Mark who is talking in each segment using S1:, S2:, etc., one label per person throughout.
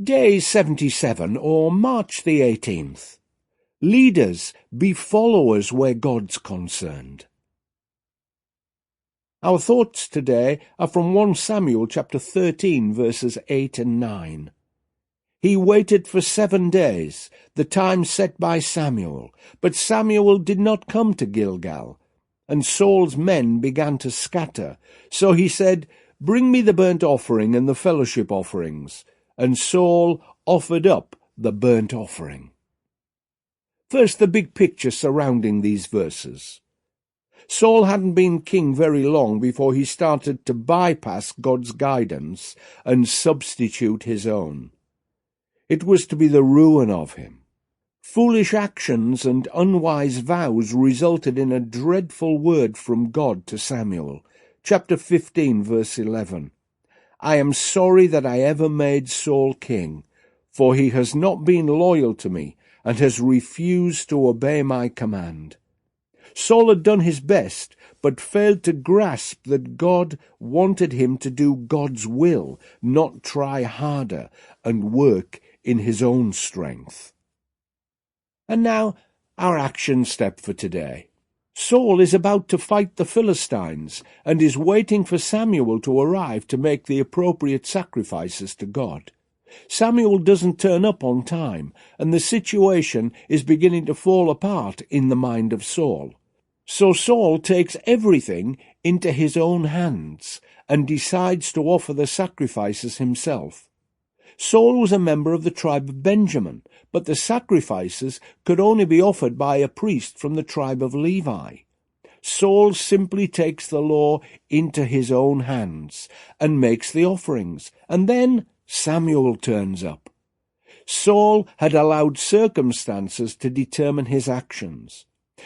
S1: Day 77, or March the 18th. Leaders, be followers where God's concerned. Our thoughts today are from 1 Samuel chapter 13, verses 8 and 9. He waited for 7 days, the time set by Samuel, but Samuel did not come to Gilgal, and Saul's men began to scatter. So he said, "Bring me the burnt offering and the fellowship offerings." And Saul offered up the burnt offering. First, the big picture surrounding these verses. Saul hadn't been king very long before he started to bypass God's guidance and substitute his own. It was to be the ruin of him. Foolish actions and unwise vows resulted in a dreadful word from God to Samuel. Chapter 15, verse 11. "I am sorry that I ever made Saul king, for he has not been loyal to me and has refused to obey my command." Saul had done his best, but failed to grasp that God wanted him to do God's will, not try harder and work in his own strength. And now, our action step for today. Saul is about to fight the Philistines and is waiting for Samuel to arrive to make the appropriate sacrifices to God. Samuel doesn't turn up on time, and the situation is beginning to fall apart in the mind of Saul. So Saul takes everything into his own hands and decides to offer the sacrifices himself. Saul was a member of the tribe of Benjamin, but the sacrifices could only be offered by a priest from the tribe of Levi. Saul simply takes the law into his own hands and makes the offerings, and then Samuel turns up. Saul had allowed circumstances to determine his actions.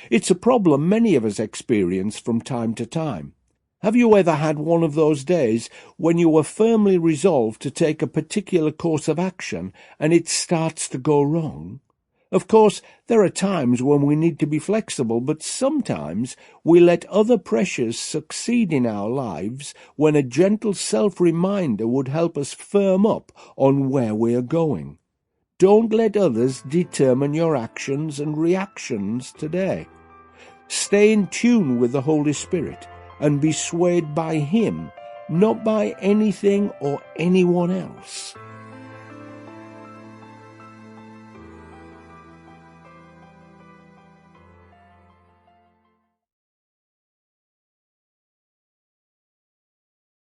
S1: It's a problem many of us experience from time to time. Have you ever had one of those days when you were firmly resolved to take a particular course of action and it starts to go wrong? Of course, there are times when we need to be flexible, but sometimes we let other pressures succeed in our lives when a gentle self-reminder would help us firm up on where we are going. Don't let others determine your actions and reactions today. Stay in tune with the Holy Spirit and be swayed by Him, not by anything or anyone else.